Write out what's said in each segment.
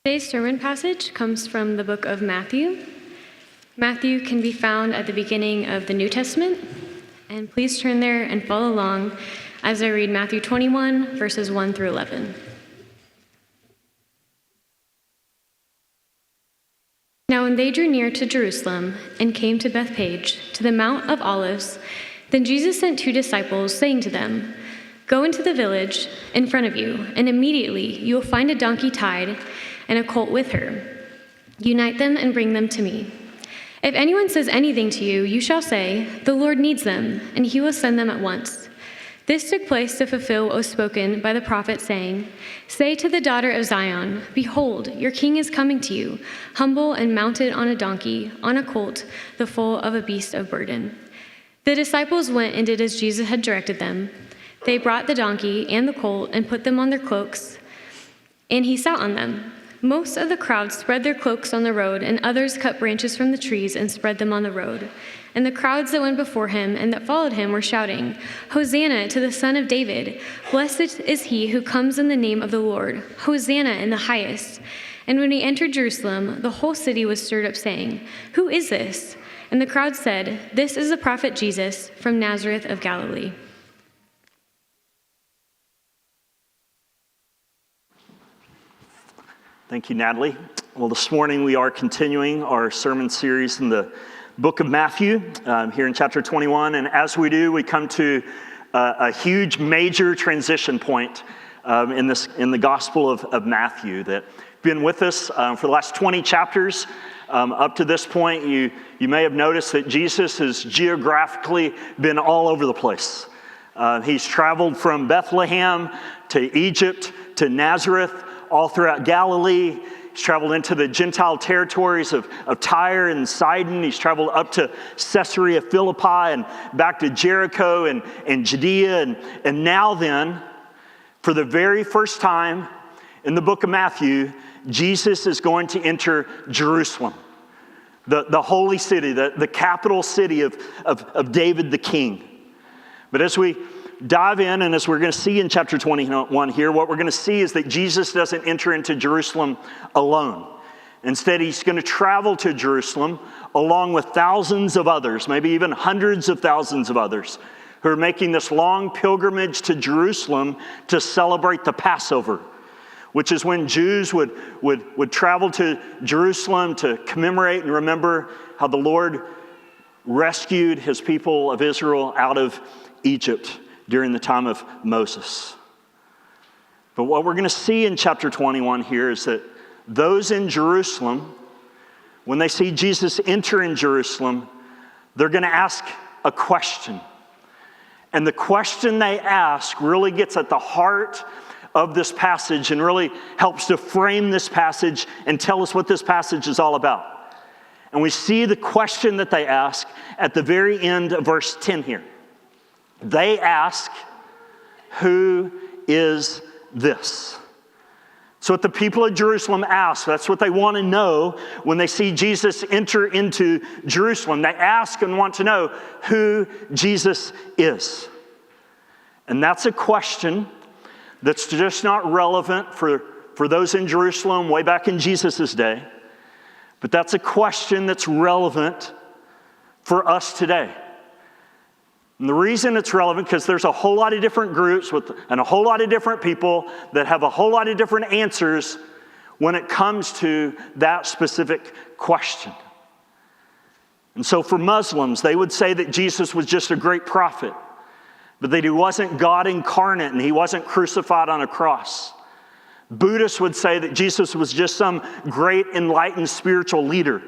Today's sermon passage comes from the book of Matthew. Matthew can be found at the beginning of the New Testament, and please turn there and follow along as I read Matthew 21, verses 1 through 11. Now when they drew near to Jerusalem and came to Bethphage, to the Mount of Olives, then Jesus sent 2 disciples, saying to them, "Go into the village in front of you, and immediately you will find a donkey tied and a colt with her. Unite them and bring them to me. If anyone says anything to you, you shall say, 'The Lord needs them,' and he will send them at once." This took place to fulfill what was spoken by the prophet, saying, "Say to the daughter of Zion, Behold, your king is coming to you, humble and mounted on a donkey, on a colt, the foal of a beast of burden." The disciples went and did as Jesus had directed them. They brought the donkey and the colt and put them on their cloaks, and he sat on them. Most of the crowd spread their cloaks on the road, and others cut branches from the trees and spread them on the road. And the crowds that went before him and that followed him were shouting, "Hosanna to the Son of David! Blessed is he who comes in the name of the Lord! Hosanna in the highest!" And when he entered Jerusalem, the whole city was stirred up, saying, "Who is this?" And the crowd said, "This is the prophet Jesus from Nazareth of Galilee." Thank you, Natalie. Well, this morning we are continuing our sermon series in the book of Matthew, here in chapter 21. And as we do, we come to a huge, major transition point in the Gospel of Matthew that been with us for the last 20 chapters. Up to this point, you may have noticed that Jesus has geographically been all over the place. He's traveled from Bethlehem to Egypt to Nazareth, all throughout Galilee. He's traveled into the Gentile territories of Tyre and Sidon. He's traveled up to Caesarea Philippi and back to Jericho and Judea. And now then, for the very first time in the book of Matthew, Jesus is going to enter Jerusalem, the holy city, the capital city of David the king. But as we dive in, and as we're going to see in chapter 21 here, what we're going to see is that Jesus doesn't enter into Jerusalem alone. Instead, he's going to travel to Jerusalem along with thousands of others, maybe even hundreds of thousands of others, who are making this long pilgrimage to Jerusalem to celebrate the Passover, which is when Jews would travel to Jerusalem to commemorate and remember how the Lord rescued his people of Israel out of Egypt during the time of Moses. But what we're going to see in chapter 21 here is that those in Jerusalem, when they see Jesus enter in Jerusalem, they're going to ask a question. And the question they ask really gets at the heart of this passage and really helps to frame this passage and tell us what this passage is all about. And we see the question that they ask at the very end of verse 10 here. They ask, "Who is this?" So what the people of Jerusalem ask, that's what they want to know when they see Jesus enter into Jerusalem. They ask and want to know who Jesus is. And that's a question that's just not relevant for those in Jerusalem way back in Jesus' day, but that's a question that's relevant for us today. And the reason it's relevant, because there's a whole lot of different groups and a whole lot of different people that have a whole lot of different answers when it comes to that specific question. And so for Muslims, they would say that Jesus was just a great prophet, but that he wasn't God incarnate and he wasn't crucified on a cross. Buddhists would say that Jesus was just some great enlightened spiritual leader.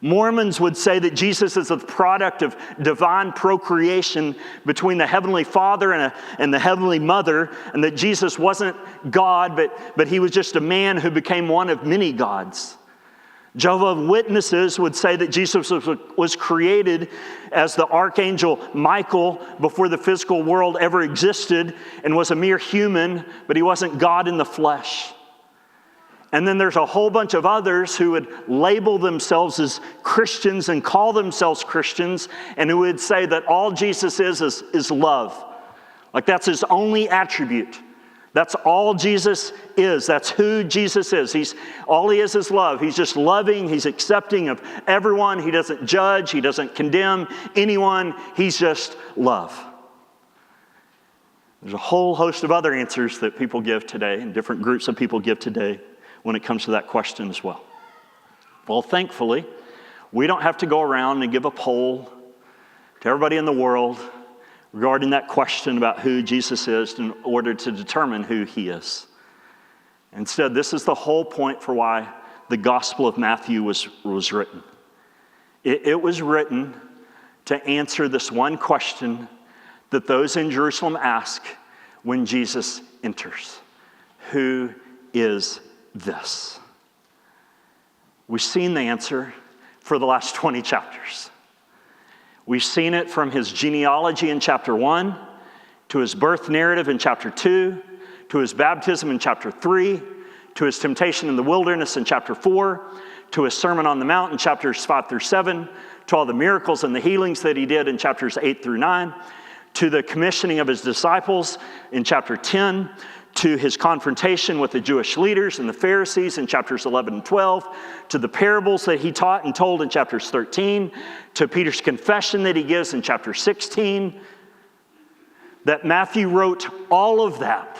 Mormons would say that Jesus is a product of divine procreation between the Heavenly Father and the Heavenly Mother, and that Jesus wasn't God, but he was just a man who became one of many gods. Jehovah's Witnesses would say that Jesus was created as the archangel Michael before the physical world ever existed and was a mere human, but he wasn't God in the flesh. And then there's a whole bunch of others who would label themselves as Christians and call themselves Christians, and who would say that all Jesus is love. Like that's his only attribute. That's all Jesus is. That's who Jesus is. All he is love. He's just loving. He's accepting of everyone. He doesn't judge. He doesn't condemn anyone. He's just love. There's a whole host of other answers that people give today, and different groups of people give today when it comes to that question as well. Well, thankfully, we don't have to go around and give a poll to everybody in the world regarding that question about who Jesus is in order to determine who he is. Instead, this is the whole point for why the Gospel of Matthew was written. It was written to answer this one question that those in Jerusalem ask when Jesus enters. Who is this? We've seen the answer for the last 20 chapters. We've seen it from his genealogy in chapter 1, to his birth narrative in chapter 2, to his baptism in chapter 3, to his temptation in the wilderness in chapter 4, to his Sermon on the Mount in chapters 5 through 7, to all the miracles and the healings that he did in chapters 8 through 9, to the commissioning of his disciples in chapter 10, to his confrontation with the Jewish leaders and the Pharisees in chapters 11 and 12, to the parables that he taught and told in chapters 13, to Peter's confession that he gives in chapter 16, that Matthew wrote all of that,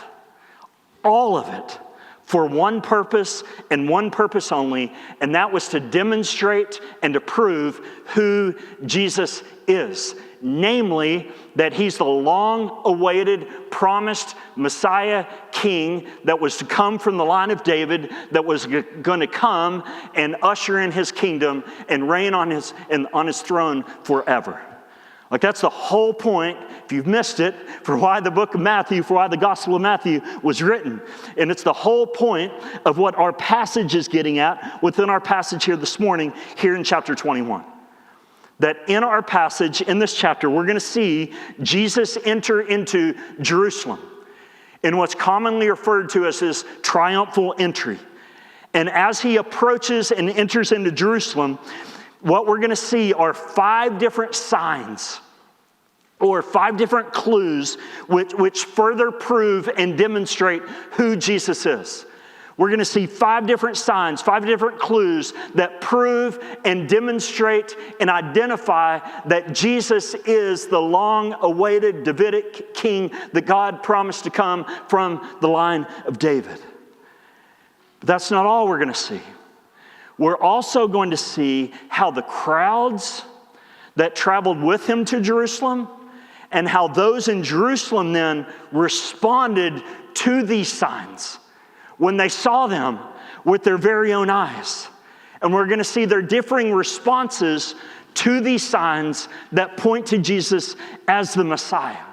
all of it, for one purpose and one purpose only, and that was to demonstrate and to prove who Jesus is. Namely, that he's the long-awaited, promised Messiah King that was to come from the line of David, that was going to come and usher in his kingdom and reign on his throne forever. Like, that's the whole point, if you've missed it, for why the book of Matthew, for why the Gospel of Matthew was written. And it's the whole point of what our passage is getting at within our passage here this morning, here in chapter 21. That in our passage, in this chapter, we're going to see Jesus enter into Jerusalem in what's commonly referred to as his triumphal entry. And as he approaches and enters into Jerusalem, what we're going to see are 5 different signs or 5 different clues which further prove and demonstrate who Jesus is. We're going to see 5 different signs, 5 different clues that prove and demonstrate and identify that Jesus is the long-awaited Davidic king that God promised to come from the line of David. But that's not all we're going to see. We're also going to see how the crowds that traveled with him to Jerusalem and how those in Jerusalem then responded to these signs when they saw them with their very own eyes. And we're going to see their differing responses to these signs that point to Jesus as the Messiah.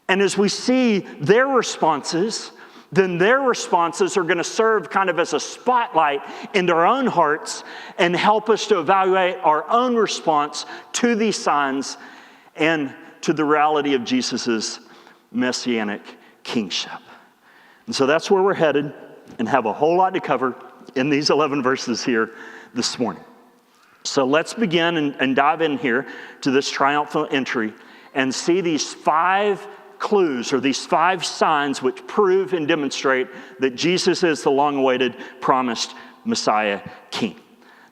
And as we see their responses, then their responses are going to serve kind of as a spotlight into our own hearts and help us to evaluate our own response to these signs and to the reality of Jesus' messianic kingship. And so that's where we're headed and have a whole lot to cover in these 11 verses here this morning. So let's begin and dive in here to this triumphal entry and see these 5 clues or these 5 signs which prove and demonstrate that Jesus is the long-awaited, promised Messiah King.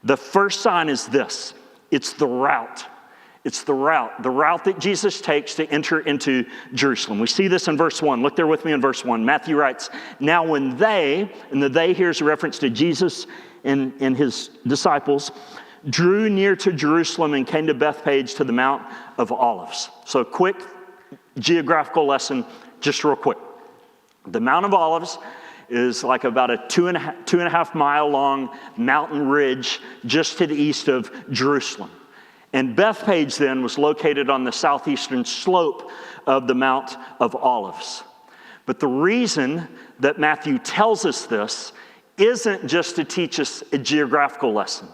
The first sign is this. It's the route. It's the route that Jesus takes to enter into Jerusalem. We see this in verse 1. Look there with me in verse 1. Matthew writes, "Now when they," and the they here is a reference to Jesus and his disciples, "drew near to Jerusalem and came to Bethphage to the Mount of Olives." So quick geographical lesson, just real quick. The Mount of Olives is like about a 2.5 mile long mountain ridge just to the east of Jerusalem. And Bethphage then was located on the southeastern slope of the Mount of Olives. But the reason that Matthew tells us this isn't just to teach us a geographical lesson.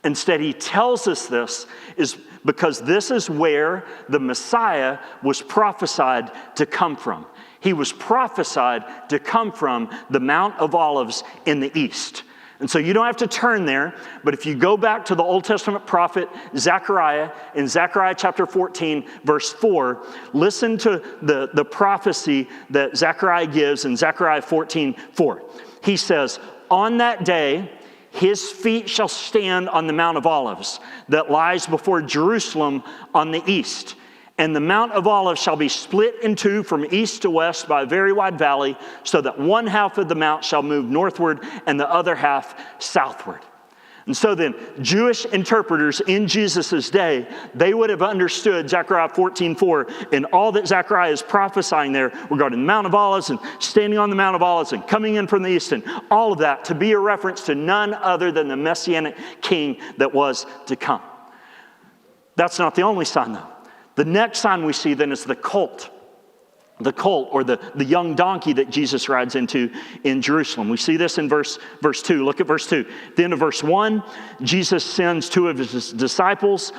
Instead, he tells us this is because this is where the Messiah was prophesied to come from. He was prophesied to come from the Mount of Olives in the east. And so you don't have to turn there, but if you go back to the Old Testament prophet Zechariah, in Zechariah chapter 14, verse 4, listen to the prophecy that Zechariah gives in Zechariah 14, 4. He says, on that day, his feet shall stand on the Mount of Olives that lies before Jerusalem on the east. And the Mount of Olives shall be split in two from east to west by a very wide valley, so that one half of the mount shall move northward and the other half southward. And so then, Jewish interpreters in Jesus' day, they would have understood Zechariah 14:4 and all that Zechariah is prophesying there regarding the Mount of Olives and standing on the Mount of Olives and coming in from the east and all of that to be a reference to none other than the Messianic king that was to come. That's not the only sign, though. The next sign we see then is the colt. The colt, or the young donkey that Jesus rides into in Jerusalem. We see this in verse 2. Look at verse 2. At the end of verse 1, Jesus sends two of his disciples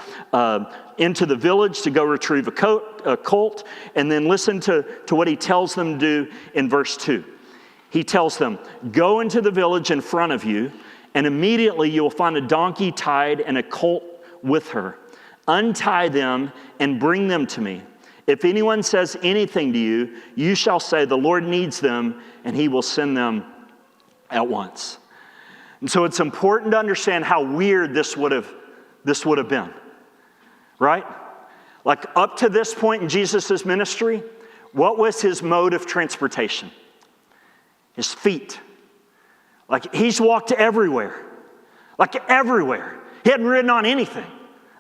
into the village to go retrieve a colt. And then listen to what he tells them to do in verse 2. He tells them, go into the village in front of you, and immediately you will find a donkey tied and a colt with her. Untie them and bring them to me. If anyone says anything to you, you shall say, the Lord needs them, and he will send them at once. And so it's important to understand how weird this would have been, right? Like up to this point in Jesus' ministry, what was his mode of transportation? His feet. Like he's walked everywhere. Like everywhere. He hadn't ridden on anything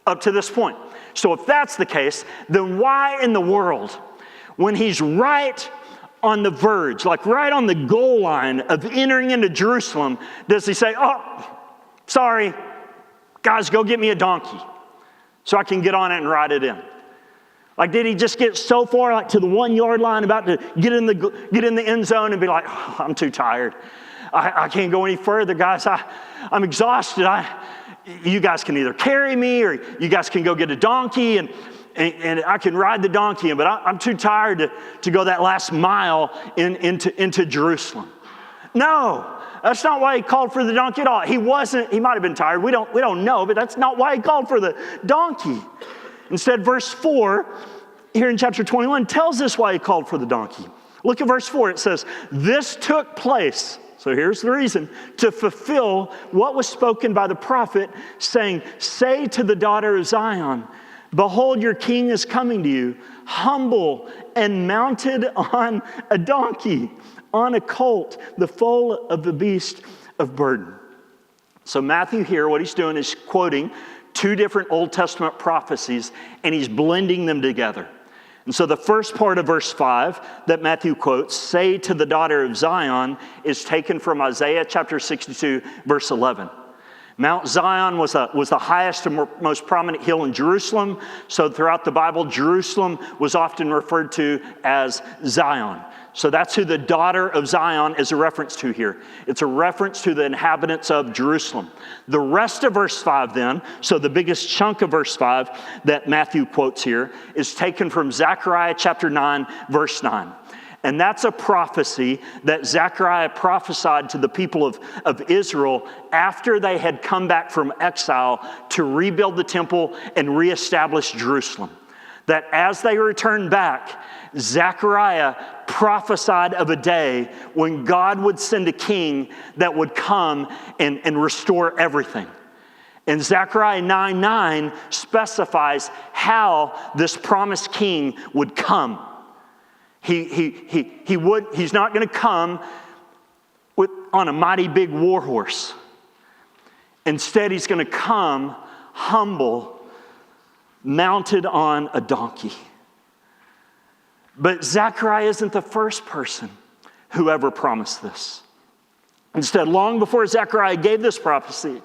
up to this point. So if that's the case, then why in the world, when he's right on the verge, like right on the goal line of entering into Jerusalem, does he say, oh, sorry, guys, go get me a donkey so I can get on it and ride it in? Like, did he just get so far, like to the 1 yard line, about to get in the end zone and be like, oh, I'm too tired. I can't go any further, guys. I'm exhausted. You guys can either carry me or you guys can go get a donkey and I can ride the donkey, but I'm too tired to go that last mile into Jerusalem. No, that's not why he called for the donkey at all. He might have been tired. We don't know, but that's not why he called for the donkey. Instead, verse 4 here in chapter 21 tells us why he called for the donkey. Look at verse 4. It says, this took place. So here's the reason, to fulfill what was spoken by the prophet, saying, say to the daughter of Zion, behold, your king is coming to you, humble and mounted on a donkey, on a colt, the foal of the beast of burden. So Matthew here, what he's doing is quoting two different Old Testament prophecies, and he's blending them together. And so the first part of verse 5 that Matthew quotes, say to the daughter of Zion, is taken from Isaiah chapter 62, verse 11. Mount Zion was the highest and most prominent hill in Jerusalem. So throughout the Bible, Jerusalem was often referred to as Zion. So that's who the daughter of Zion is a reference to here. It's a reference to the inhabitants of Jerusalem. The rest of verse 5 then, so the biggest chunk of verse 5 that Matthew quotes here, is taken from Zechariah chapter 9, verse 9. And that's a prophecy that Zechariah prophesied to the people of Israel after they had come back from exile to rebuild the temple and reestablish Jerusalem. That as they returned back, Zechariah prophesied of a day when God would send a king that would come and restore everything. And Zechariah 9:9 specifies how this promised king would come. He's not going to come on a mighty big war horse. Instead, he's going to come humble, mounted on a donkey. But Zechariah isn't the first person who ever promised this. Instead, long before Zechariah gave this prophecy,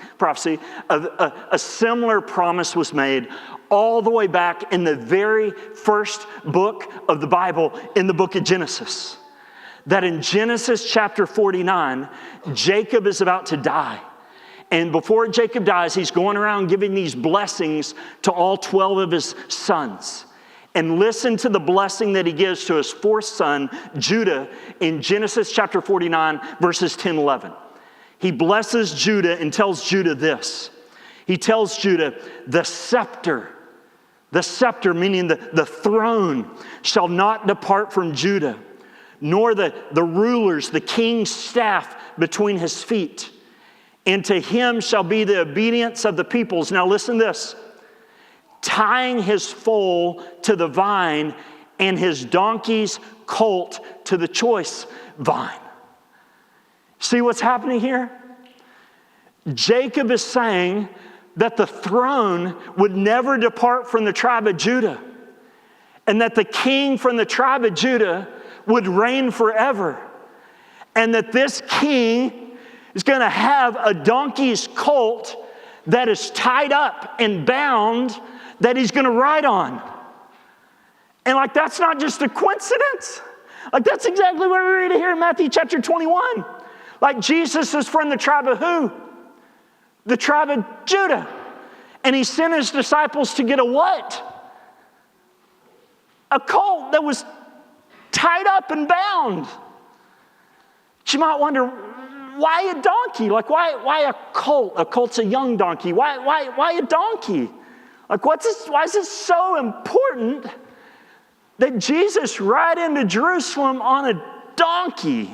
a similar promise was made all the way back in the very first book of the Bible, in the book of Genesis. That in Genesis chapter 49, Jacob is about to die. And before Jacob dies, he's going around giving these blessings to all 12 of his sons. And listen to the blessing that he gives to his fourth son, Judah, in Genesis chapter 49, verses 10, 11. He blesses Judah and tells Judah this. He tells Judah, the scepter, meaning the throne, shall not depart from Judah, nor the rulers, the king's staff between his feet. And to him shall be the obedience of the peoples. Now listen to this. Tying his foal to the vine and his donkey's colt to the choice vine. See what's happening here? Jacob is saying that the throne would never depart from the tribe of Judah, and that the king from the tribe of Judah would reign forever, and that this king is going to have a donkey's colt that is tied up and bound that he's going to ride on. And like, that's not just a coincidence. Like, that's exactly what we read here in Matthew chapter 21. Like, Jesus is from the tribe of who? The tribe of Judah. And he sent his disciples to get a what? A colt that was tied up and bound. But you might wonder, why a donkey? Like, why a colt? A colt's a young donkey. Why a donkey? Like, why is this so important that Jesus ride into Jerusalem on a donkey?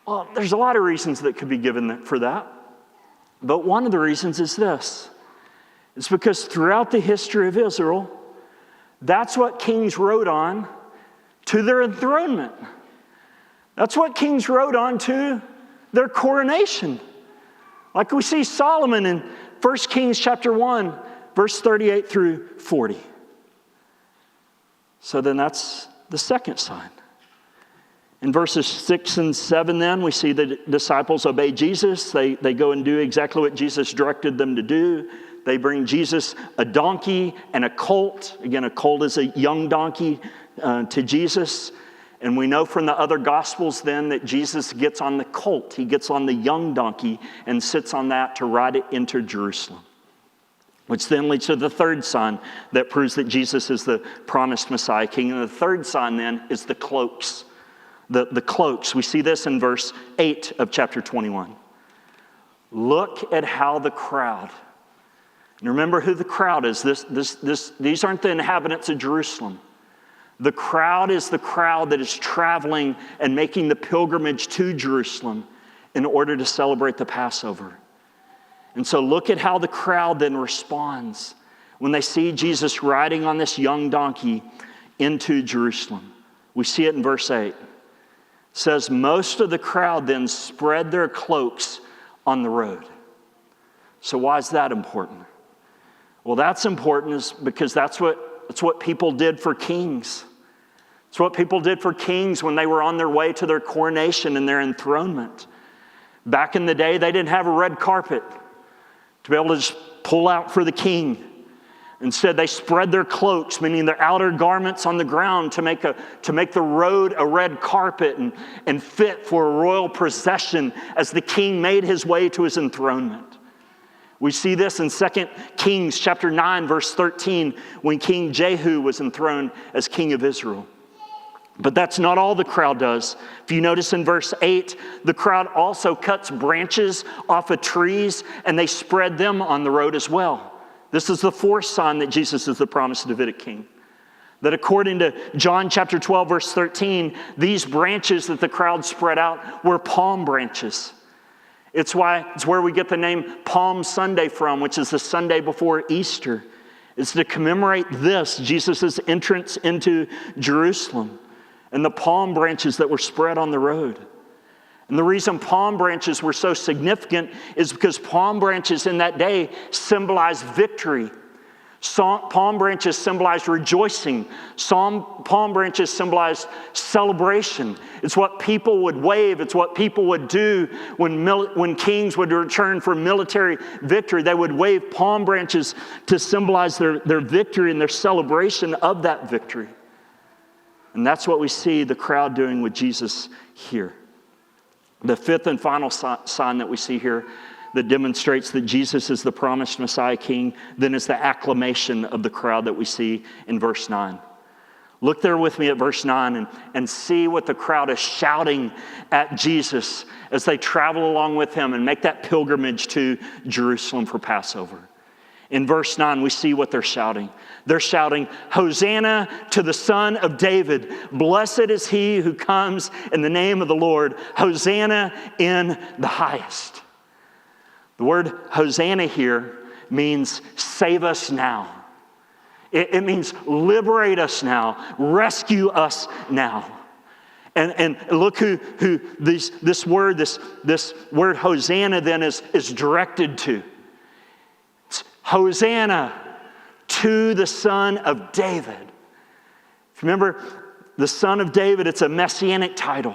Well, there's a lot of reasons that could be given for that. But one of the reasons is this. It's because throughout the history of Israel, that's what kings rode on to their enthronement. That's what kings rode on to their coronation. Like we see Solomon in 1 Kings chapter 1, verse 38 through 40. So then that's the second sign. In verses 6 and 7 then, we see the disciples obey Jesus. They go and do exactly what Jesus directed them to do. They bring Jesus a donkey and a colt. Again, a colt is a young donkey to Jesus. And we know from the other Gospels then that Jesus gets on the colt. He gets on the young donkey and sits on that to ride it into Jerusalem. Which then leads to the third sign that proves that Jesus is the promised Messiah King. And the third sign then is the cloaks. The cloaks. We see this in verse 8 of chapter 21. Look at how the crowd, and remember who the crowd is. These aren't the inhabitants of Jerusalem. The crowd is the crowd that is traveling and making the pilgrimage to Jerusalem in order to celebrate the Passover. And so look at how the crowd then responds when they see Jesus riding on this young donkey into Jerusalem. We see it in verse 8. It says, most of the crowd then spread their cloaks on the road. So why is that important? Well, that's important is because that's what people did for kings. It's what people did for kings when they were on their way to their coronation and their enthronement. Back in the day, they didn't have a red carpet to be able to just pull out for the king. Instead, they spread their cloaks, meaning their outer garments, on the ground to make the road a red carpet and fit for a royal procession as the king made his way to his enthronement. We see this in 2 Kings chapter 9, verse 13, when King Jehu was enthroned as king of Israel. But that's not all the crowd does. If you notice in verse 8, the crowd also cuts branches off of trees and they spread them on the road as well. This is the fourth sign that Jesus is the promised Davidic king. That according to John chapter 12, verse 13, these branches that the crowd spread out were palm branches. It's where we get the name Palm Sunday from, which is the Sunday before Easter. It's to commemorate this, Jesus' entrance into Jerusalem, and the palm branches that were spread on the road. And the reason palm branches were so significant is because palm branches in that day symbolized victory. Palm branches symbolized rejoicing. Palm branches symbolized celebration. It's what people would wave. It's what people would do when kings would return for military victory. They would wave palm branches to symbolize their victory and their celebration of that victory. And that's what we see the crowd doing with Jesus here. The fifth and final sign that we see here that demonstrates that Jesus is the promised Messiah King then is the acclamation of the crowd that we see in verse 9. Look there with me at verse 9 and see what the crowd is shouting at Jesus as they travel along with him and make that pilgrimage to Jerusalem for Passover. In verse 9, we see what they're shouting. They're shouting, "Hosanna to the Son of David. Blessed is he who comes in the name of the Lord. Hosanna in the highest." The word Hosanna here means save us now. It means liberate us now, rescue us now. And look who this word Hosanna then is directed to. It's Hosanna to the Son of David. If you remember, the Son of David, it's a messianic title.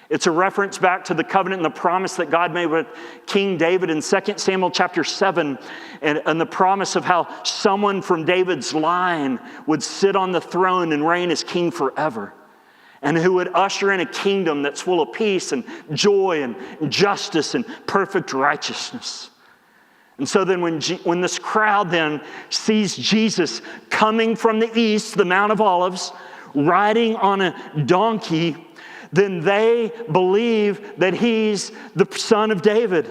It's a reference back to the covenant and the promise that God made with King David in 2 Samuel chapter 7, and the promise of how someone from David's line would sit on the throne and reign as king forever, and who would usher in a kingdom that's full of peace and joy and justice and perfect righteousness. And so then when this crowd then sees Jesus coming from the east, the Mount of Olives, riding on a donkey, then they believe that he's the Son of David.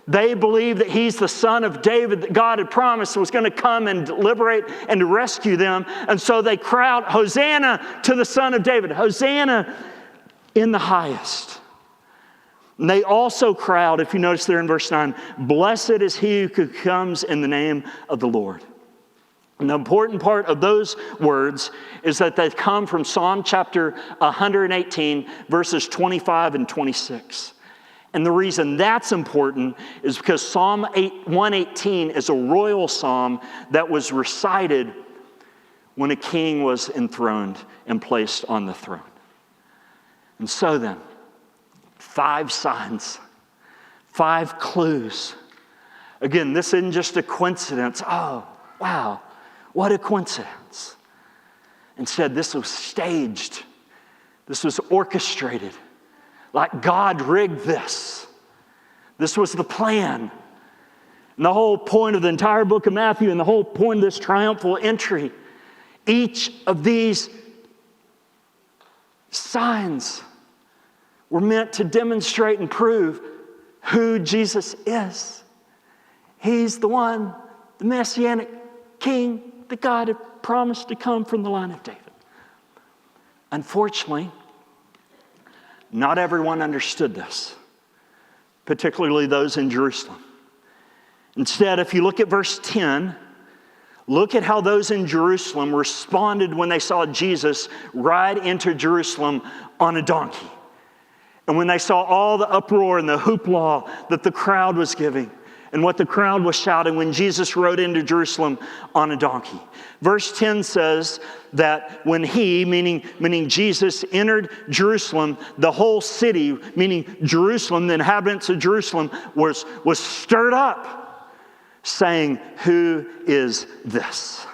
They believe that he's the Son of David that God had promised was going to come and liberate and to rescue them. And so they crowd, "Hosanna to the Son of David. Hosanna in the highest." And they also crowd, if you notice there in verse 9, "Blessed is he who comes in the name of the Lord." And the important part of those words is that they come from Psalm chapter 118, verses 25 and 26. And the reason that's important is because Psalm 118 is a royal psalm that was recited when a king was enthroned and placed on the throne. And so then, 5 signs, 5 clues. Again, this isn't just a coincidence. Oh, wow. What a coincidence. Instead, this was staged. This was orchestrated. Like God rigged this. This was the plan. And the whole point of the entire book of Matthew and the whole point of this triumphal entry, each of these signs were meant to demonstrate and prove who Jesus is. He's the one, the Messianic King that God had promised to come from the line of David. Unfortunately, not everyone understood this, particularly those in Jerusalem. Instead, if you look at verse 10, look at how those in Jerusalem responded when they saw Jesus ride into Jerusalem on a donkey. And when they saw all the uproar and the hoopla that the crowd was giving, and what the crowd was shouting when Jesus rode into Jerusalem on a donkey. Verse 10 says that when he, meaning Jesus, entered Jerusalem, the whole city, meaning Jerusalem, the inhabitants of Jerusalem, was stirred up, saying, "Who is this?"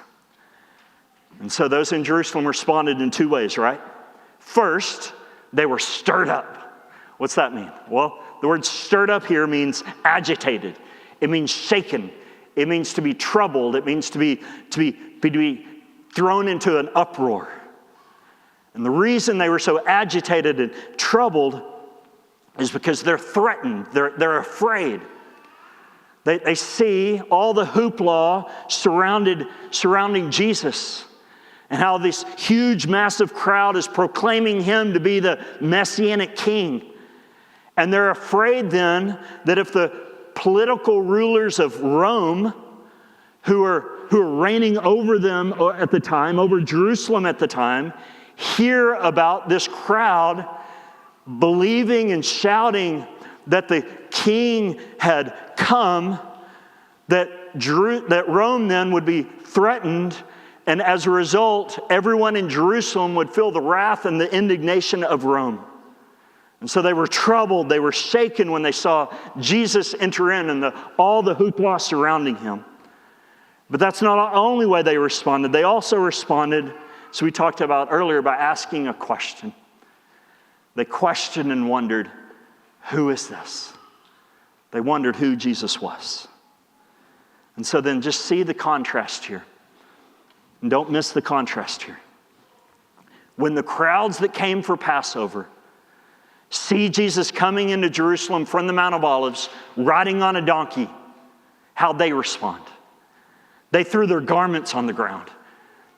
And so those in Jerusalem responded in 2 ways, right? First, they were stirred up. What's that mean? Well, the word stirred up here means agitated. It means shaken. It means to be troubled. It means to be thrown into an uproar. And the reason they were so agitated and troubled is because they're threatened. They're afraid. They see all the hoopla surrounding Jesus, and how this huge, massive crowd is proclaiming him to be the Messianic King. And they're afraid then that if the political rulers of Rome, who are reigning over them at the time, over Jerusalem at the time, hear about this crowd believing and shouting that the king had come, that Rome then would be threatened, and as a result, everyone in Jerusalem would feel the wrath and the indignation of Rome. And so they were troubled, they were shaken when they saw Jesus enter in and all the hoopla surrounding him. But that's not the only way they responded. They also responded, as we talked about earlier, by asking a question. They questioned and wondered, who is this? They wondered who Jesus was. And so then just see the contrast here. And don't miss the contrast here. when the crowds that came for Passover see Jesus coming into Jerusalem from the Mount of Olives, riding on a donkey, how'd they respond? They threw their garments on the ground.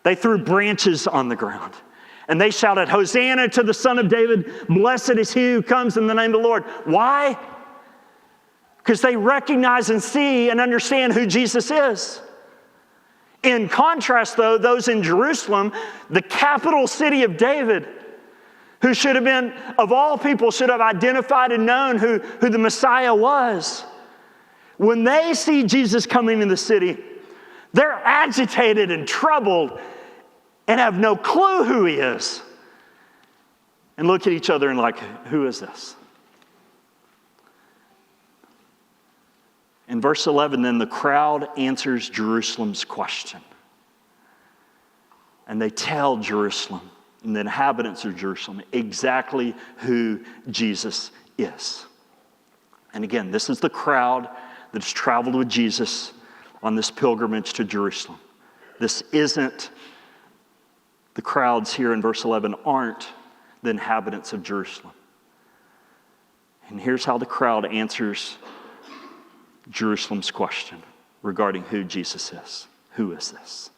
They threw branches on the ground. And they shouted, "Hosanna to the Son of David. Blessed is he who comes in the name of the Lord." Why? Because they recognize and see and understand who Jesus is. In contrast, though, those in Jerusalem, the capital city of David, who should have been, of all people, should have identified and known who the Messiah was. When they see Jesus coming in the city, they're agitated and troubled and have no clue who he is. And look at each other and like, who is this? In verse 11, then the crowd answers Jerusalem's question. And they tell Jerusalem and the inhabitants of Jerusalem exactly who Jesus is. And again, this is the crowd that has traveled with Jesus on this pilgrimage to Jerusalem. This isn't, the crowds here in verse 11 aren't the inhabitants of Jerusalem. And here's how the crowd answers Jerusalem's question regarding who Jesus is. Who is this?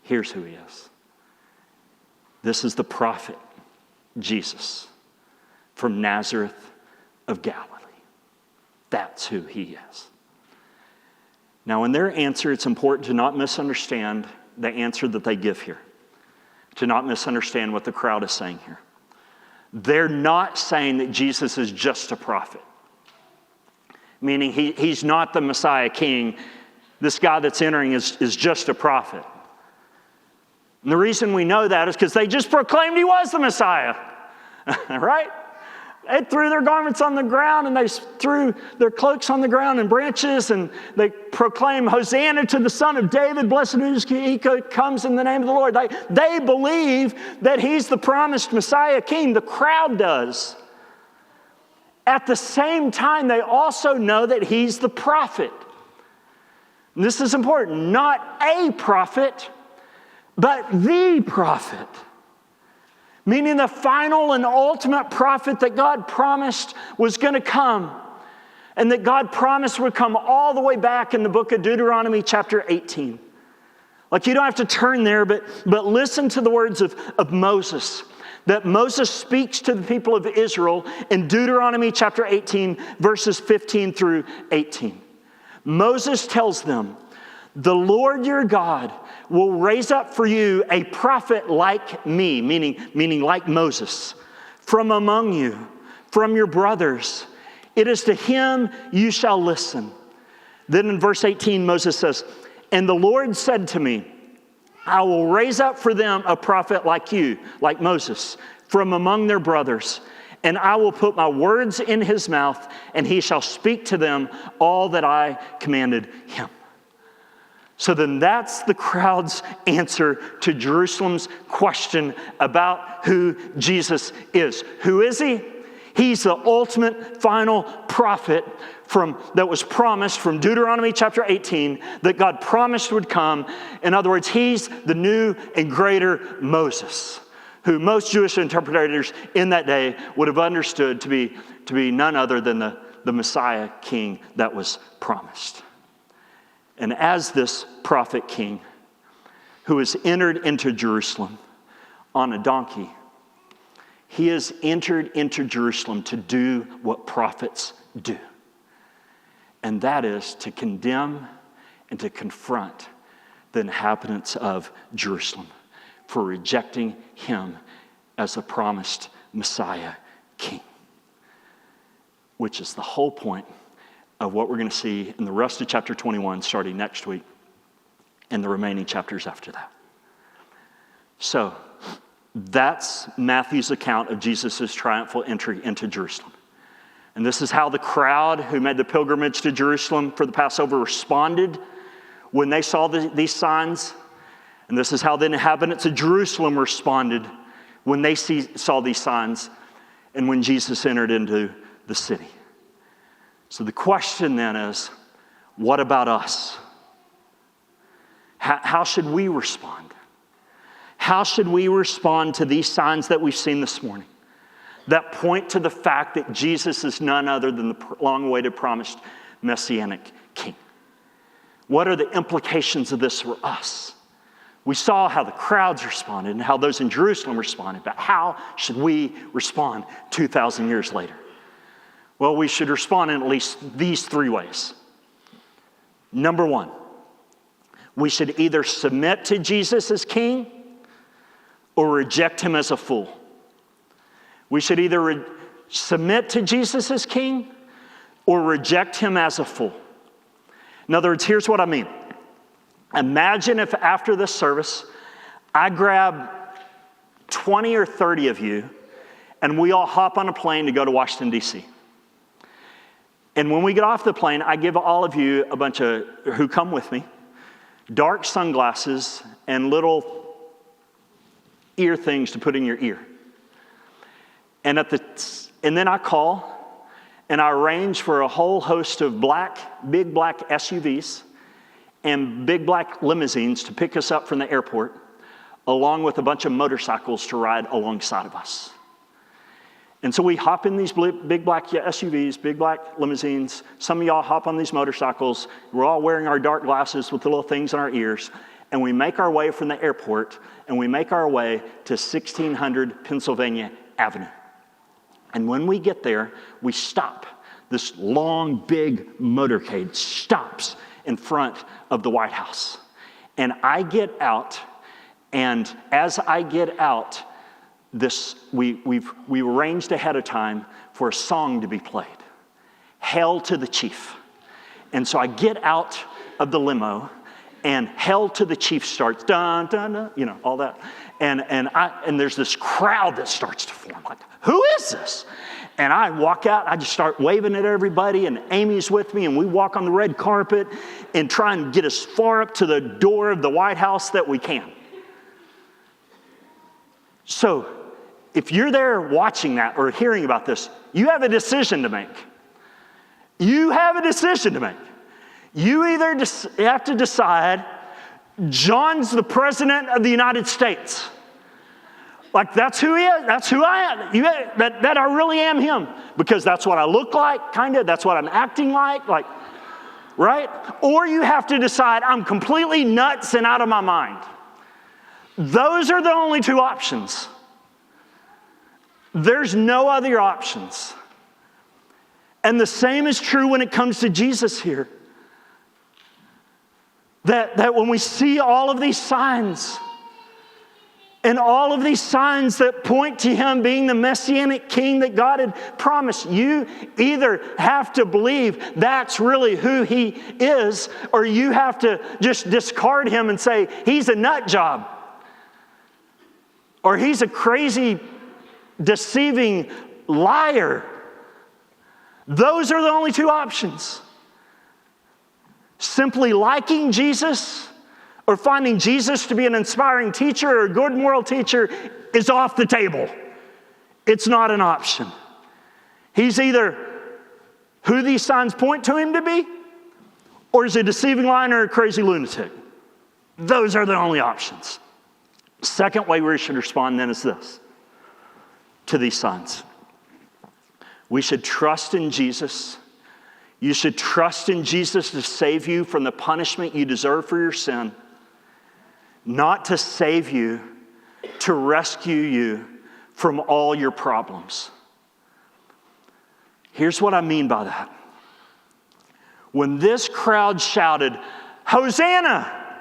Here's who he is. This is the prophet, Jesus, from Nazareth of Galilee. That's who he is. Now, in their answer, it's important to not misunderstand the answer that they give here, to not misunderstand what the crowd is saying here. They're not saying that Jesus is just a prophet, meaning he's not the Messiah king. This guy that's entering is just a prophet. And the reason we know that is because they just proclaimed he was the Messiah, right? They threw their garments on the ground and they threw their cloaks on the ground and branches, and they proclaim, "Hosanna to the Son of David, blessed is he who comes in the name of the Lord." They believe that he's the promised Messiah king. The crowd does. At the same time, they also know that he's the prophet. And this is important. Not a prophet, but the prophet. Meaning the final and ultimate prophet that God promised was going to come. And that God promised would come all the way back in the book of Deuteronomy chapter 18. Like, you don't have to turn there, but listen to the words of Moses. That Moses speaks to the people of Israel in Deuteronomy chapter 18, verses 15 through 18. Moses tells them, "The Lord your God will raise up for you a prophet like me," meaning like Moses, "from among you, from your brothers. It is to him you shall listen." Then in verse 18, Moses says, "And the Lord said to me, I will raise up for them a prophet like you," like Moses, "from among their brothers. And I will put my words in his mouth, and he shall speak to them all that I commanded him." So then that's the crowd's answer to Jerusalem's question about who Jesus is. Who is he? He's the ultimate final prophet that was promised from Deuteronomy chapter 18 that God promised would come. In other words, he's the new and greater Moses, who most Jewish interpreters in that day would have understood to be none other than the Messiah king that was promised. And as this prophet king who has entered into Jerusalem on a donkey, he has entered into Jerusalem to do what prophets do. And that is to condemn and to confront the inhabitants of Jerusalem for rejecting him as the promised Messiah king. Which is the whole point of what we're going to see in the rest of chapter 21 starting next week and the remaining chapters after that. So, that's Matthew's account of Jesus' triumphal entry into Jerusalem. And this is how the crowd who made the pilgrimage to Jerusalem for the Passover responded when they saw these signs. And this is how the inhabitants of Jerusalem responded when they saw these signs and when Jesus entered into the city. So the question then is, what about us? How should we respond? how should we respond to these signs that we've seen this morning that point to the fact that Jesus is none other than the long-awaited promised Messianic King? What are the implications of this for us? We saw how the crowds responded and how those in Jerusalem responded, but how should we respond 2,000 years later? Well, we should respond in at least these three ways. Number one, we should either submit to Jesus as king or reject him as a fool. We should either submit to Jesus as king or reject him as a fool. In other words, here's what I mean. Imagine if after this service, I grab 20 or 30 of you and we all hop on a plane to go to Washington, D.C. And when we get off the plane, I give all of you a bunch of, who come with me, dark sunglasses and little ear things to put in your ear. And then I call and I arrange for a whole host of big black SUVs and big black limousines to pick us up from the airport, along with a bunch of motorcycles to ride alongside of us. And so we hop in these big black SUVs, big black limousines. Some of y'all hop on these motorcycles. We're all wearing our dark glasses with the little things in our ears. And we make our way from the airport, and we make our way to 1600 Pennsylvania Avenue. And when we get there, we stop. This long, big motorcade stops in front of the White House. And I get out, and as I get out, we arranged ahead of time for a song to be played. Hail to the Chief. And so I get out of the limo, and Hail to the Chief starts, dun, dun, dun, all that. And there's this crowd that starts to form. Like, who is this? And I walk out, I just start waving at everybody, and Amy's with me, and we walk on the red carpet and try and get as far up to the door of the White House that we can. So, if you're there watching that or hearing about this, you have a decision to make. You have a decision to make. You either have to decide, John's the President of the United States. Like, that's who he is. That's who I am. That I really am him. Because that's what I look like, kind of. That's what I'm acting like, right? Or you have to decide, I'm completely nuts and out of my mind. Those are the only two options. There's no other options. And the same is true when it comes to Jesus here. That when we see all of these signs, and all of these signs that point to him being the Messianic King that God had promised, you either have to believe that's really who he is, or you have to just discard him and say, he's a nut job. Or he's a crazy, deceiving liar. Those are the only two options. Simply liking Jesus or finding Jesus to be an inspiring teacher or a good moral teacher is off the table. It's not an option. He's either who these signs point to him to be, or is a deceiving liar or a crazy lunatic. Those are the only options. Second way we should respond then is this, to these signs. We should trust in Jesus. You should trust in Jesus to save you from the punishment you deserve for your sin. Not to save you, to rescue you from all your problems. Here's what I mean by that. When this crowd shouted, Hosanna,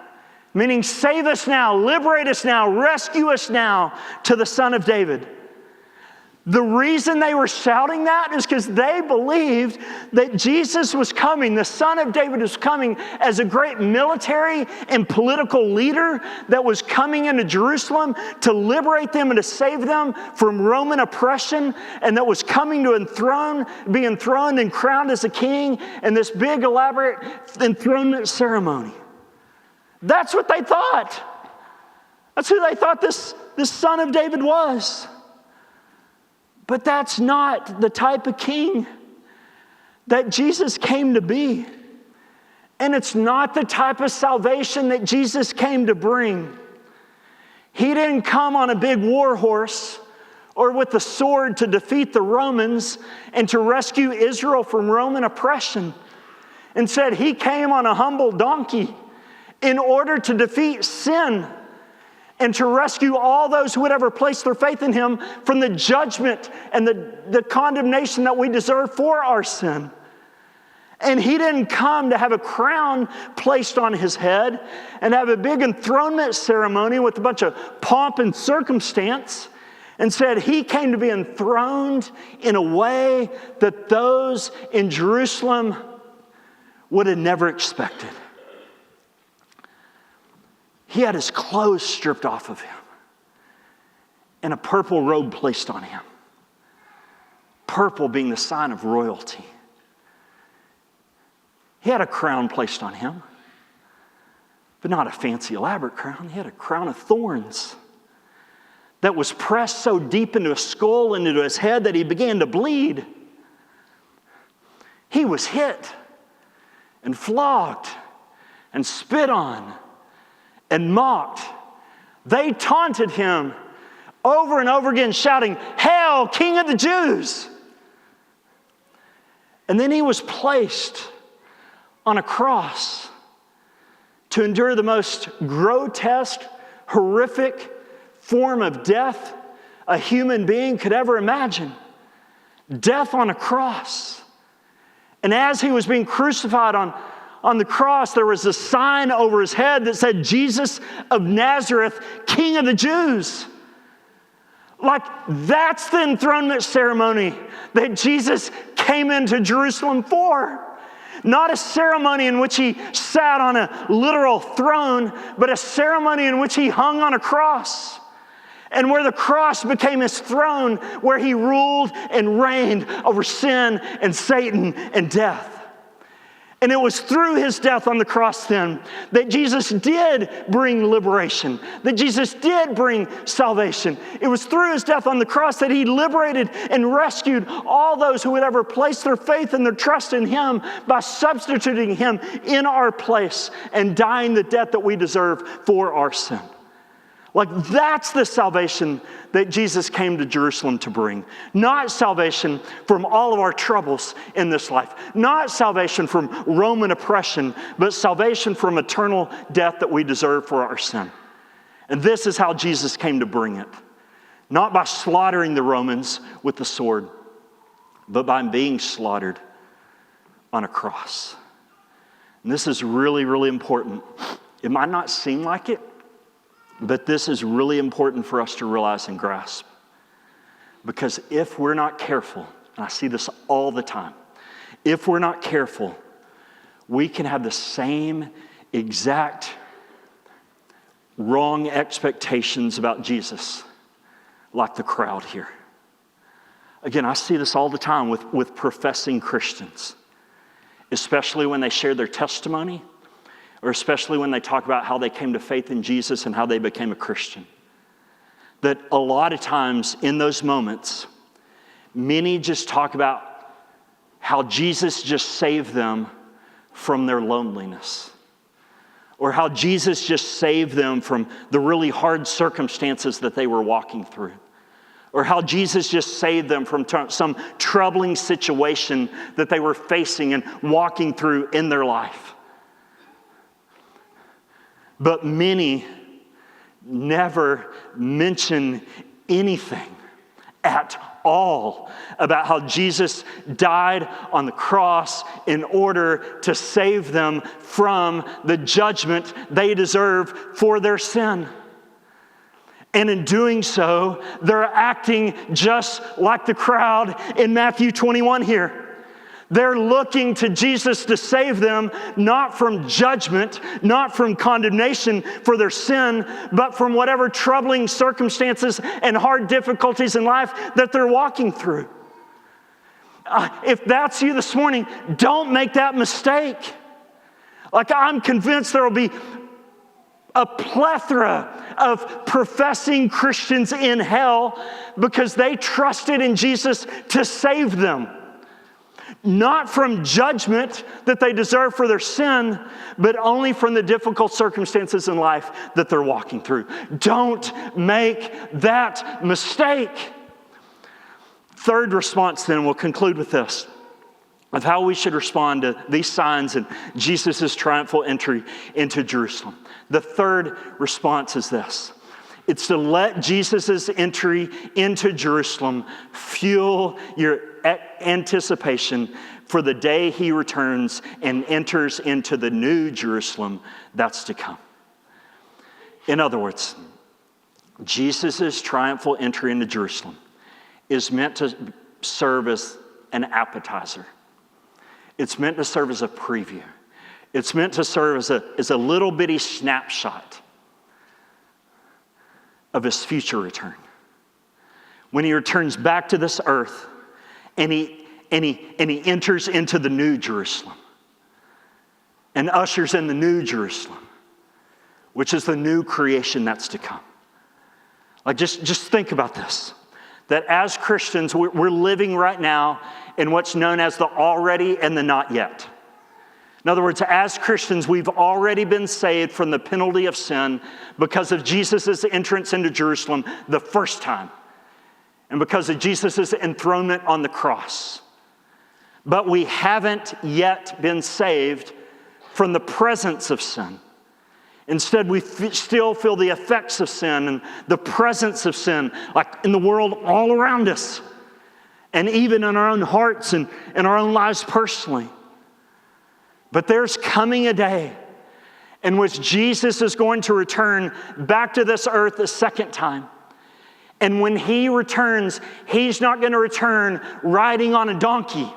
meaning save us now, liberate us now, rescue us now, to the Son of David, the reason they were shouting that is because they believed that Jesus was coming, the Son of David was coming as a great military and political leader that was coming into Jerusalem to liberate them and to save them from Roman oppression, and that was coming to be enthroned and crowned as a king in this big elaborate enthronement ceremony. That's what they thought. That's who they thought this Son of David was. But that's not the type of king that Jesus came to be. And it's not the type of salvation that Jesus came to bring. He didn't come on a big war horse or with the sword to defeat the Romans and to rescue Israel from Roman oppression. Instead, he came on a humble donkey in order to defeat sin and to rescue all those who would ever place their faith in him from the judgment and the condemnation that we deserve for our sin. And he didn't come to have a crown placed on his head and have a big enthronement ceremony with a bunch of pomp and circumstance. Instead, he came to be enthroned in a way that those in Jerusalem would have never expected. He had his clothes stripped off of him and a purple robe placed on him. Purple being the sign of royalty. He had a crown placed on him, but not a fancy, elaborate crown. He had a crown of thorns that was pressed so deep into his skull and into his head that he began to bleed. He was hit and flogged and spit on and mocked. They taunted him over and over again, shouting, "Hail, King of the Jews!" And then he was placed on a cross to endure the most grotesque, horrific form of death a human being could ever imagine. Death on a cross. And as he was being crucified on the cross, there was a sign over his head that said, "Jesus of Nazareth, King of the Jews." Like, that's the enthronement ceremony that Jesus came into Jerusalem for. Not a ceremony in which he sat on a literal throne, but a ceremony in which he hung on a cross. And where the cross became his throne, where he ruled and reigned over sin and Satan and death. And it was through his death on the cross then that Jesus did bring liberation, that Jesus did bring salvation. It was through his death on the cross that he liberated and rescued all those who would ever place their faith and their trust in him by substituting him in our place and dying the death that we deserve for our sin. Like, that's the salvation that Jesus came to Jerusalem to bring. Not salvation from all of our troubles in this life. Not salvation from Roman oppression, but salvation from eternal death that we deserve for our sin. And this is how Jesus came to bring it. Not by slaughtering the Romans with the sword, but by being slaughtered on a cross. And this is really, really important. It might not seem like it, but this is really important for us to realize and grasp. Because if we're not careful, and I see this all the time, if we're not careful, we can have the same exact wrong expectations about Jesus like the crowd here. Again, I see this all the time with professing Christians, especially when they share their testimony, or especially when they talk about how they came to faith in Jesus and how they became a Christian. That a lot of times in those moments, many just talk about how Jesus just saved them from their loneliness, or how Jesus just saved them from the really hard circumstances that they were walking through, or how Jesus just saved them from some troubling situation that they were facing and walking through in their life. But many never mention anything at all about how Jesus died on the cross in order to save them from the judgment they deserve for their sin. And in doing so, they're acting just like the crowd in Matthew 21 here. They're looking to Jesus to save them, not from judgment, not from condemnation for their sin, but from whatever troubling circumstances and hard difficulties in life that they're walking through. If that's you this morning, don't make that mistake. Like, I'm convinced there will be a plethora of professing Christians in hell because they trusted in Jesus to save them. not from judgment that they deserve for their sin, but only from the difficult circumstances in life that they're walking through. Don't make that mistake. Third response, then, we'll conclude with this, of how we should respond to these signs and Jesus' triumphal entry into Jerusalem. The third response is this. It's to let Jesus' entry into Jerusalem fuel your anticipation for the day he returns and enters into the new Jerusalem that's to come. In other words, Jesus' triumphal entry into Jerusalem is meant to serve as an appetizer. It's meant to serve as a preview. It's meant to serve as a little bitty snapshot of his future return. When he returns back to this earth and he enters into the new Jerusalem and ushers in the new Jerusalem, which is the new creation that's to come. Like just think about this, that as Christians, we're living right now in what's known as the already and the not yet. In other words, as Christians, we've already been saved from the penalty of sin because of Jesus' entrance into Jerusalem the first time, and because of Jesus' enthronement on the cross. But we haven't yet been saved from the presence of sin. Instead, we still feel the effects of sin and the presence of sin, like in the world all around us, and even in our own hearts and in our own lives personally. But there's coming a day in which Jesus is going to return back to this earth a second time. And when he returns, he's not going to return riding on a donkey.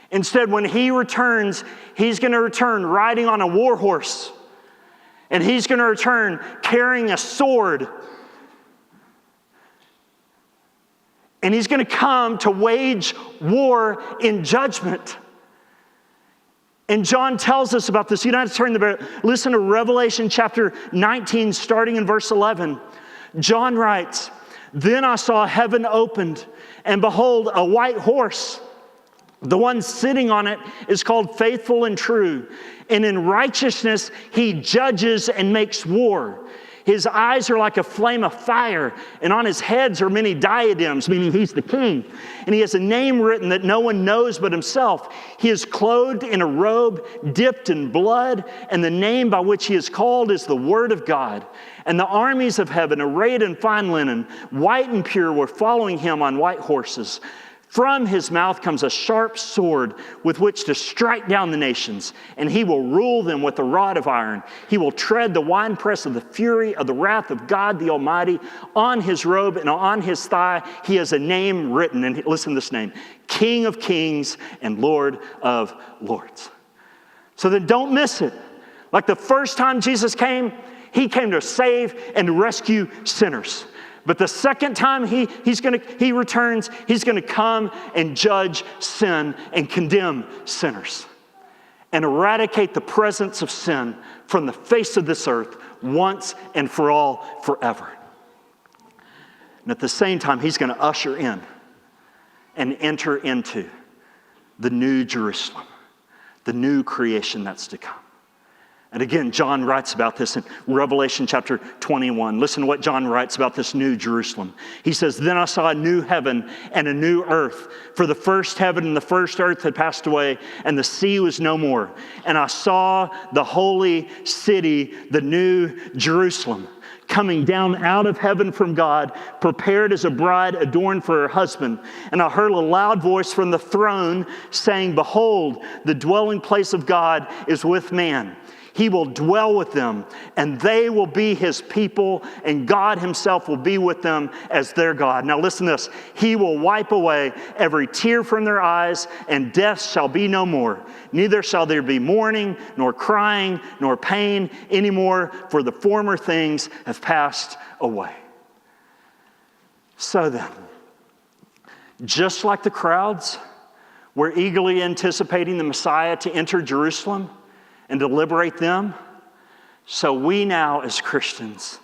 Instead, when he returns, he's going to return riding on a war horse. And he's going to return carrying a sword. And he's going to come to wage war in judgment. And John tells us about this. You don't have to turn the listen to Revelation chapter 19, starting in verse 11. John writes, "Then I saw heaven opened, and behold, a white horse. The one sitting on it is called Faithful and True, and in righteousness he judges and makes war. His eyes are like a flame of fire, and on his heads are many diadems," meaning he's the king. "And he has a name written that no one knows but himself. He is clothed in a robe dipped in blood, and the name by which he is called is the Word of God. And the armies of heaven, arrayed in fine linen, white and pure, were following him on white horses. From his mouth comes a sharp sword with which to strike down the nations, and he will rule them with a rod of iron. He will tread the winepress of the fury of the wrath of God the Almighty. On his robe and on his thigh he has a name written," and listen to this name, "King of Kings and Lord of Lords." So then don't miss it. Like the first time Jesus came, he came to save and rescue sinners. But the second time he returns, he's going to come and judge sin and condemn sinners and eradicate the presence of sin from the face of this earth once and for all, forever. And at the same time, he's going to usher in and enter into the new Jerusalem, the new creation that's to come. And again, John writes about this in Revelation chapter 21. Listen to what John writes about this new Jerusalem. He says, "Then I saw a new heaven and a new earth, for the first heaven and the first earth had passed away, and the sea was no more. And I saw the holy city, the new Jerusalem, coming down out of heaven from God, prepared as a bride adorned for her husband. And I heard a loud voice from the throne saying, 'Behold, the dwelling place of God is with man. He will dwell with them, and they will be his people, and God himself will be with them as their God.' Now listen to this. 'He will wipe away every tear from their eyes, and death shall be no more. Neither shall there be mourning, nor crying, nor pain anymore, for the former things have passed away.'" So then, just like the crowds were eagerly anticipating the Messiah to enter Jerusalem and to liberate them, so we now as Christians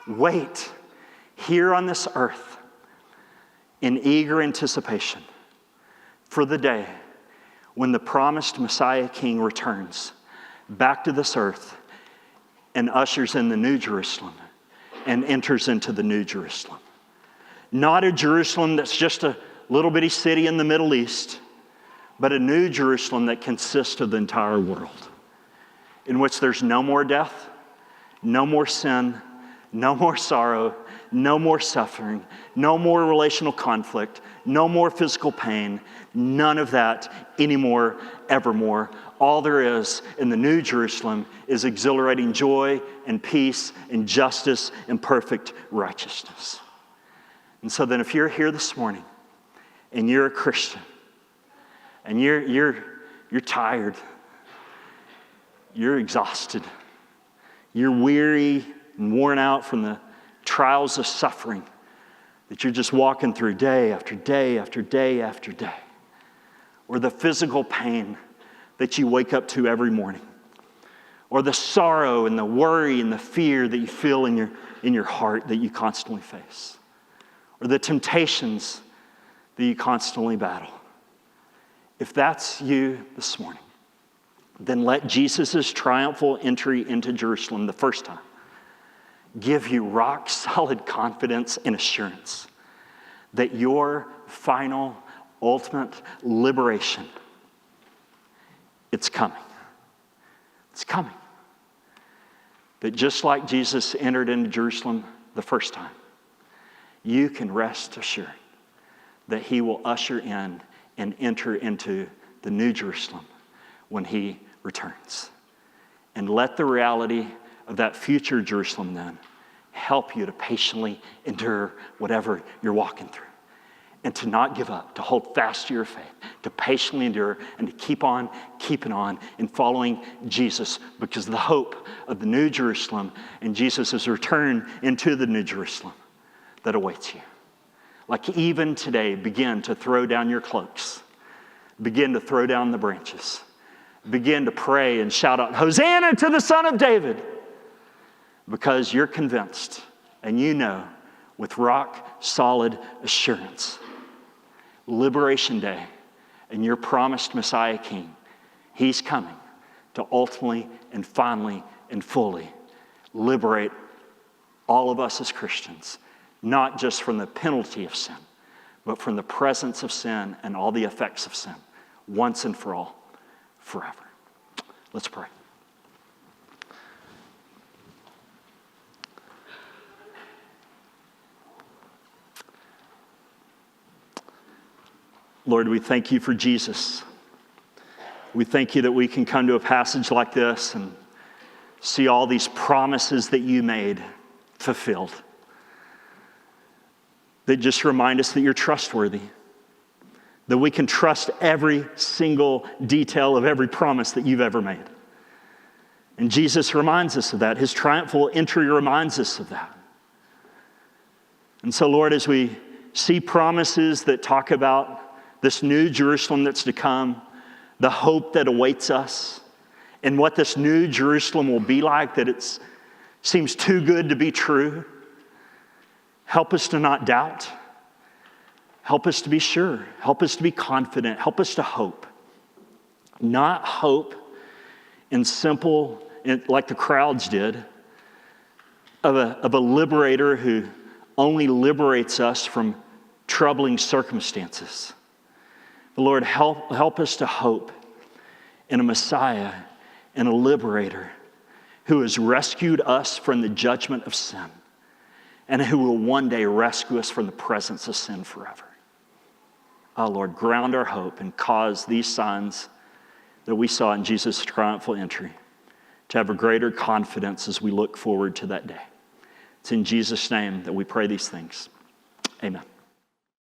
wait here on this earth in eager anticipation for the day when the promised Messiah King returns back to this earth and ushers in the New Jerusalem and enters into the New Jerusalem. Not a Jerusalem that's just a little bitty city in the Middle East, but a New Jerusalem that consists of the entire world, in which there's no more death, no more sin, no more sorrow, no more suffering, no more relational conflict, no more physical pain, none of that anymore, evermore. All there is in the New Jerusalem is exhilarating joy and peace and justice and perfect righteousness. And so then if you're here this morning and you're a Christian and you're tired, you're exhausted, you're weary and worn out from the trials of suffering that you're just walking through day after day after day after day, or the physical pain that you wake up to every morning, or the sorrow and the worry and the fear that you feel in your heart that you constantly face, or the temptations that you constantly battle. If that's you this morning, then let Jesus' triumphal entry into Jerusalem the first time give you rock solid confidence and assurance that your final, ultimate liberation, it's coming. It's coming. That just like Jesus entered into Jerusalem the first time, you can rest assured that he will usher in and enter into the New Jerusalem when he returns. And let the reality of that future Jerusalem then help you to patiently endure whatever you're walking through, and to not give up, to hold fast to your faith, to patiently endure, and to keep on keeping on in following Jesus, because the hope of the New Jerusalem and Jesus' return into the New Jerusalem that awaits you. Like even today, begin to throw down your cloaks, begin to throw down the branches, begin to pray and shout out, "Hosanna to the Son of David," because you're convinced and you know with rock solid assurance, Liberation Day and your promised Messiah King, he's coming to ultimately and finally and fully liberate all of us as Christians, not just from the penalty of sin, but from the presence of sin and all the effects of sin, once and for all, forever. Let's pray. Lord, we thank you for Jesus. We thank you that we can come to a passage like this and see all these promises that you made fulfilled, that just remind us that you're trustworthy, that we can trust every single detail of every promise that you've ever made. And Jesus reminds us of that. His triumphal entry reminds us of that. And so, Lord, as we see promises that talk about this new Jerusalem that's to come, the hope that awaits us, and what this new Jerusalem will be like, that it seems too good to be true, help us to not doubt. Help us to be sure. Help us to be confident. Help us to hope. Not hope in simple, like the crowds did, of a liberator who only liberates us from troubling circumstances. But Lord, help us to hope in a Messiah and a liberator who has rescued us from the judgment of sin and who will one day rescue us from the presence of sin forever. Oh, Lord, ground our hope and cause these signs that we saw in Jesus' triumphal entry to have a greater confidence as we look forward to that day. It's in Jesus' name that we pray these things. Amen.